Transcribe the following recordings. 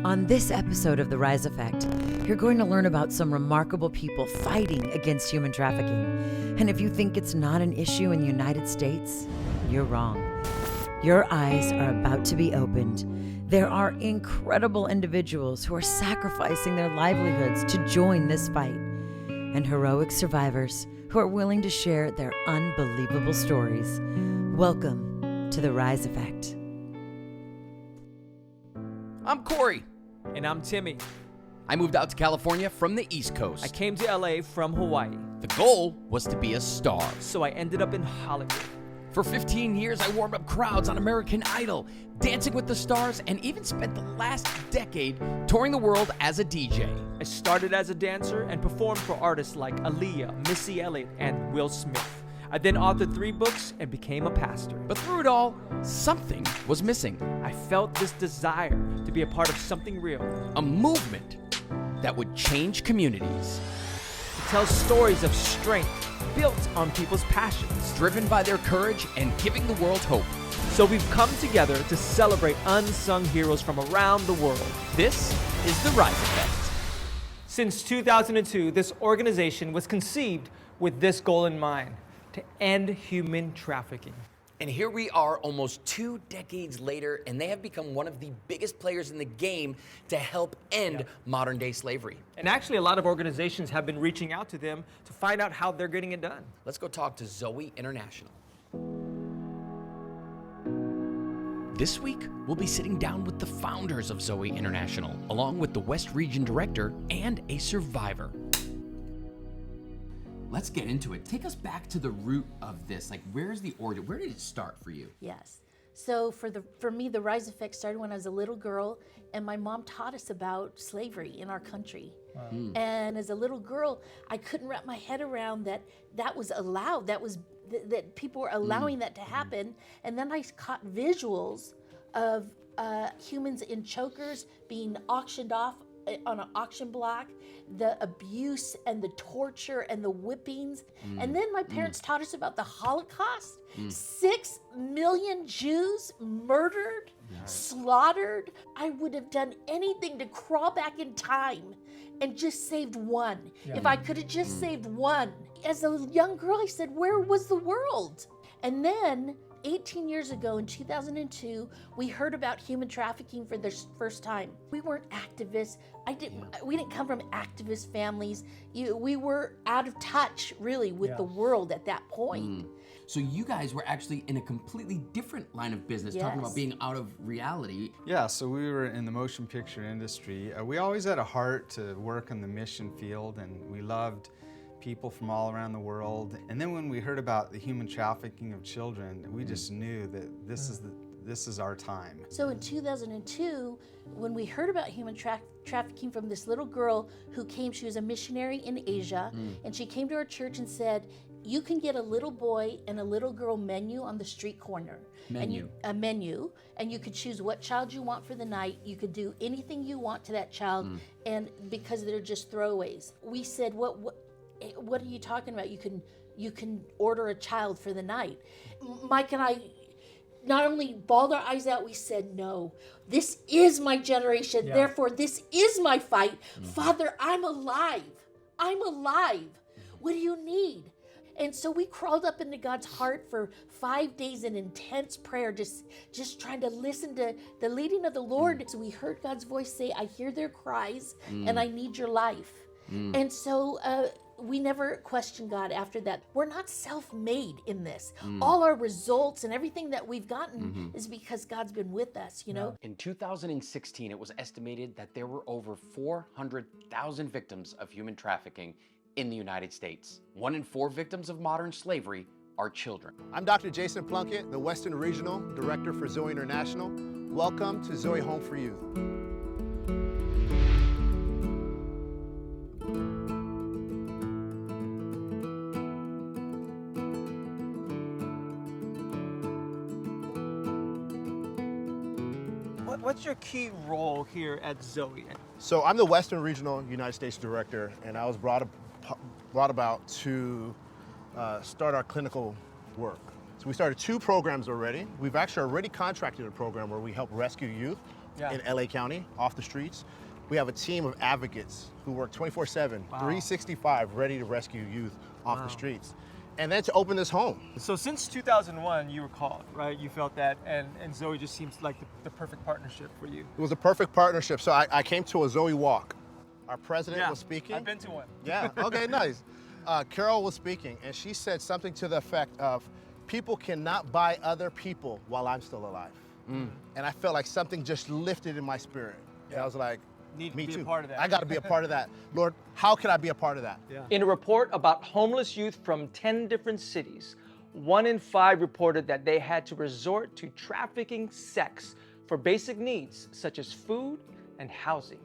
On this episode of The Rise Effect, you're going to learn about some remarkable people fighting against human trafficking. And if you think it's not an issue in the United States, you're wrong. Your eyes are about to be opened. There are incredible individuals who are sacrificing their livelihoods to join this fight, and heroic survivors who are willing to share their unbelievable stories. Welcome to The Rise Effect. I'm Cory. And I'm Tymme. I moved out to California from the East Coast. I came to LA from Hawaii. The goal was to be a star. So I ended up in Hollywood. For 15 years, I warmed up crowds on American Idol, Dancing with the Stars, and even spent the last decade touring the world as a DJ. I started as a dancer and performed for artists like Aaliyah, Missy Elliott, and Will Smith. I then authored 3 books and became a pastor. But through it all, something was missing. I felt this desire to be a part of something real. A movement that would change communities. To tell stories of strength built on people's passions. Driven by their courage and giving the world hope. So we've come together to celebrate unsung heroes from around the world. This is The Rise Effect. Since 2002, this organization was conceived with this goal in mind: to end human trafficking. And here we are almost 2 decades later, and they have become one of the biggest players in the game to help end modern day slavery. And actually, a lot of organizations have been reaching out to them to find out how they're getting it done. Let's go talk to ZOE International. This week, we'll be sitting down with the founders of ZOE International, along with the West Region Director and a survivor. Let's get into it. Take us back to the root of this. Like, where's the origin? Where did it start for you? Yes. So for me, the Rise Effect started when I was a little girl, and my mom taught us about slavery in our country. Wow. And as a little girl, I couldn't wrap my head around that was allowed. That people were allowing that to happen. And then I caught visuals of humans in chokers being auctioned off on an auction block, the abuse and the torture and the whippings. And then my parents taught us about the Holocaust. 6 million Jews murdered, slaughtered. I would have done anything to crawl back in time and just saved one. If I could have just saved one. As a young girl, I said, where was the world? And then 18 years ago in 2002, we heard about human trafficking for the first time. We weren't activists. We didn't come from activist families. We were out of touch, really, with the world at that point. So you guys were actually in a completely different line of business, talking about being out of reality. Yeah, so we were in the motion picture industry. We always had a heart to work in the mission field, and we loved people from all around the world. And then when we heard about the human trafficking of children, we just knew that this is our time. So in 2002, when we heard about human trafficking from this little girl who came, she was a missionary in Asia, and she came to our church and said, you can get a little boy and a little girl menu on the street corner. A menu, and you could choose what child you want for the night. You could do anything you want to that child, and because they're just throwaways. We said, what are you talking about? You can order a child for the night. Mike and I not only bawled our eyes out, we said, no, this is my generation. Therefore, this is my fight. Father, I'm alive. What do you need? And so we crawled up into God's heart for 5 days in intense prayer, just trying to listen to the leading of the Lord. So we heard God's voice say, I hear their cries and I need your life. And so we never questioned God after that. We're not self-made in this. All our results and everything that we've gotten is because God's been with us, you know? In 2016, it was estimated that there were over 400,000 victims of human trafficking in the United States. 1 in 4 victims of modern slavery are children. I'm Dr. Jason Plunkett, the Western Regional Director for ZOE International. Welcome to ZOE Home for Youth. What's your key role here at ZOE? So I'm the Western Regional United States Director, and I was brought about to start our clinical work. So we started 2 programs already. We've actually already contracted a program where we help rescue youth in LA County, off the streets. We have a team of advocates who work 24/7, 365, ready to rescue youth off the streets. And then to open this home. So since 2001, you were called, right? You felt that, and ZOE just seems like the perfect partnership for you. It was a perfect partnership. So I came to a ZOE walk. Our president was speaking. I've been to one. Yeah, okay, nice. Carol was speaking, and she said something to the effect of, people cannot buy other people while I'm still alive. And I felt like something just lifted in my spirit. And I was like, Need me to be too. a part of that. I got to be a part of that. Lord, how can I be a part of that? In a report about homeless youth from 10 different cities, 1 in 5 reported that they had to resort to trafficking sex for basic needs such as food and housing.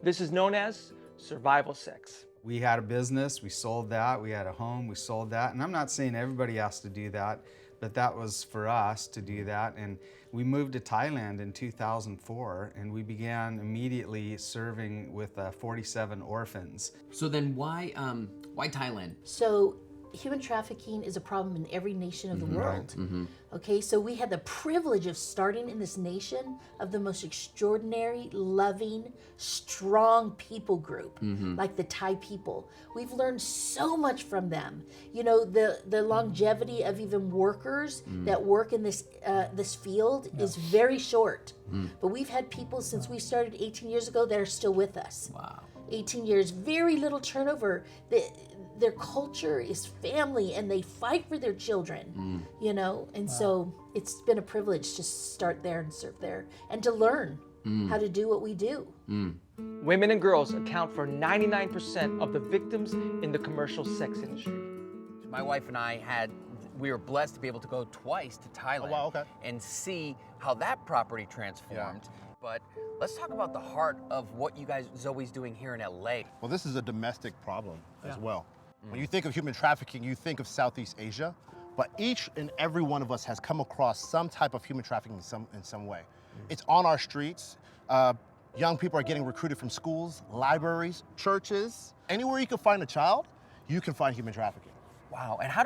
This is known as survival sex. We had a business, we sold that. We had a home, we sold that. And I'm not saying everybody has to do that, but that was for us to do that. And we moved to Thailand in 2004, and we began immediately serving with 47 orphans. So then why Thailand? So human trafficking is a problem in every nation of the world. Okay, so we had the privilege of starting in this nation of the most extraordinary, loving, strong people group, like the Thai people. We've learned so much from them. You know, the longevity of even workers that work in this this field is very short. But we've had people since we started 18 years ago that are still with us. Wow. 18 years, very little turnover. Their culture is family, and they fight for their children, you know? And so it's been a privilege to start there and serve there and to learn how to do what we do. Women and girls account for 99% of the victims in the commercial sex industry. My wife and I we were blessed to be able to go twice to Thailand and see how that property transformed. But let's talk about the heart of what you guys, ZOE's doing here in LA. Well, this is a domestic problem as well. When you think of human trafficking, you think of Southeast Asia, but each and every one of us has come across some type of human trafficking in some way. It's on our streets. Young people are getting recruited from schools, libraries, churches. Anywhere you can find a child, you can find human trafficking. Wow, and how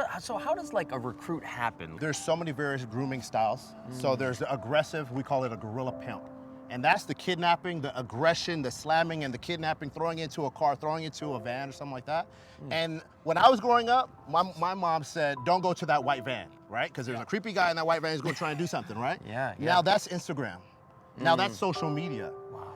does like a recruit happen? There's so many various grooming styles. So there's the aggressive, we call it a guerrilla pimp. And that's the kidnapping, the aggression, the slamming and the kidnapping, throwing into a car, throwing into a van or something like that. And when I was growing up, my mom said, don't go to that white van, right? Because there's a creepy guy in that white van who's gonna try and do something, right? Now that's Instagram. Now that's social media.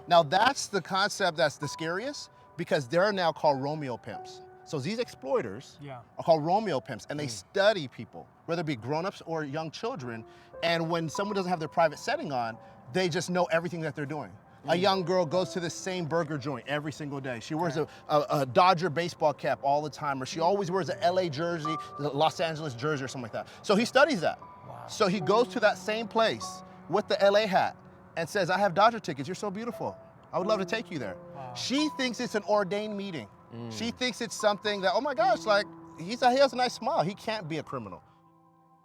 Now that's the concept that's the scariest, because they're now called Romeo pimps. So these exploiters are called Romeo pimps, and they study people, whether it be grown-ups or young children. And when someone doesn't have their private setting on, they just know everything that they're doing. A young girl goes to the same burger joint every single day. She wears a Dodger baseball cap all the time, or she always wears a LA jersey, the Los Angeles jersey or something like that. So he studies that. So he goes to that same place with the LA hat and says, I have Dodger tickets, you're so beautiful. I would love to take you there. She thinks it's an ordained meeting. She thinks it's something that, oh my gosh, like, he has a nice smile. He can't be a criminal.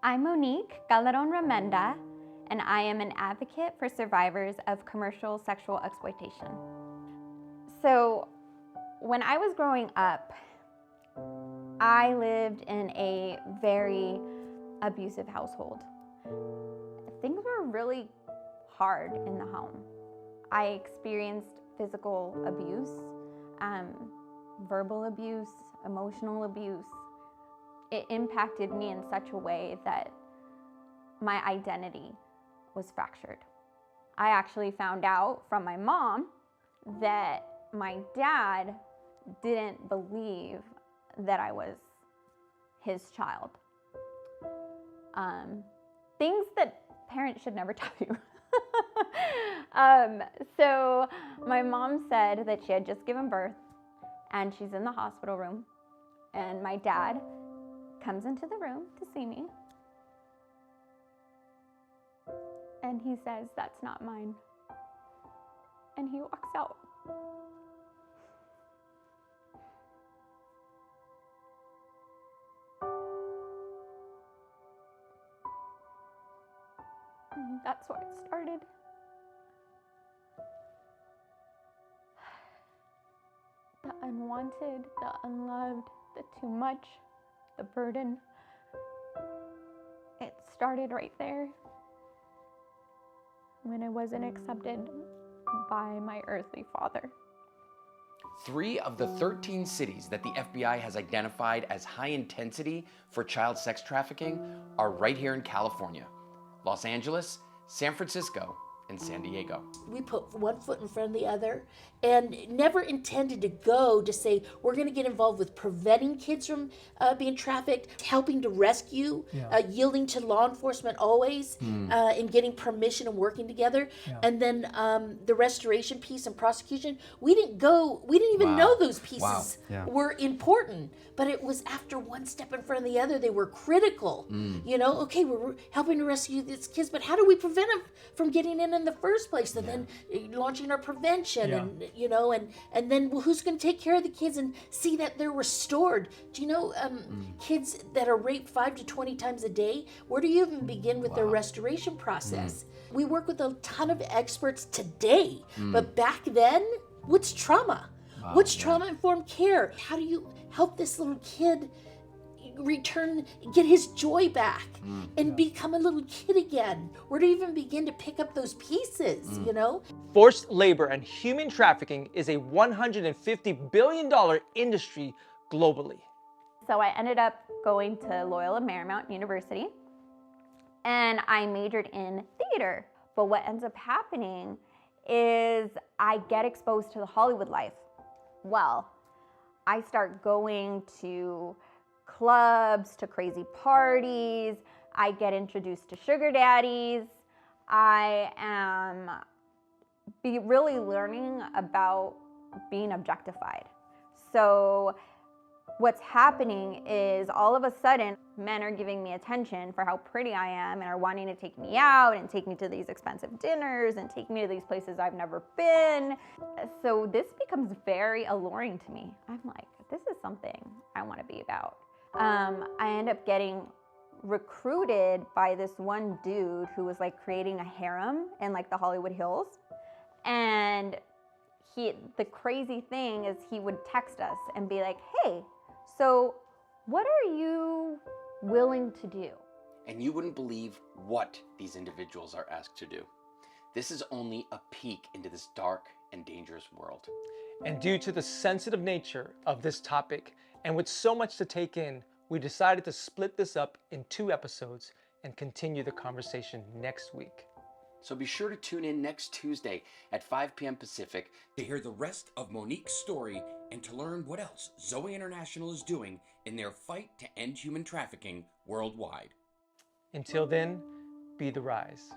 I'm Monique Calderon, and I am an advocate for survivors of commercial sexual exploitation. So when I was growing up, I lived in a very abusive household. Things were really hard in the home. I experienced physical abuse, verbal abuse, emotional abuse. It impacted me in such a way that my identity was fractured. I actually found out from my mom that my dad didn't believe that I was his child. Things that parents should never tell you. So my mom said that she had just given birth and she's in the hospital room, and my dad comes into the room to see me, and he says, "That's not mine," and he walks out. And that's where it started. The unwanted, the unloved, the too much, the burden. It started right there when I wasn't accepted by my earthly father. 3 of the 13 cities that the FBI has identified as high intensity for child sex trafficking are right here in California: Los Angeles, San Francisco, and San Diego. We put one foot in front of the other and never intended to go to say we're going to get involved with preventing kids from being trafficked, helping to rescue, yielding to law enforcement always, and getting permission and working together. And then the restoration piece and prosecution, we didn't even know those pieces were important. But it was after one step in front of the other, they were critical. You know, okay, we're helping to rescue these kids, but how do we prevent them from getting in the first place? And then launching our prevention, and you know, and then who's going to take care of the kids and see that they're restored? Do you know kids that are raped 5 to 20 times a day? Where do you even begin with their restoration process? We work with a ton of experts today, but back then, what's trauma? What's trauma-informed care? How do you help this little kid get his joy back and become a little kid again? Where do you even begin to pick up those pieces, you know? Forced labor and human trafficking is a $150 billion industry globally. So I ended up going to Loyola Marymount University, and I majored in theater. But what ends up happening is I get exposed to the Hollywood life. Well, I start going to clubs, to crazy parties. I get introduced to sugar daddies. I am really learning about being objectified. So what's happening is all of a sudden men are giving me attention for how pretty I am and are wanting to take me out and take me to these expensive dinners and take me to these places I've never been. So this becomes very alluring to me. I'm like, this is something I want to be about. I end up getting recruited by this one dude who was like creating a harem in like the Hollywood Hills. And the crazy thing is he would text us and be like, hey, so what are you willing to do? And you wouldn't believe what these individuals are asked to do. This is only a peek into this dark and dangerous world. And due to the sensitive nature of this topic, and with so much to take in, we decided to split this up in 2 episodes and continue the conversation next week. So be sure to tune in next Tuesday at 5 p.m. Pacific to hear the rest of Monique's story and to learn what else ZOE International is doing in their fight to end human trafficking worldwide. Until then, be the rise.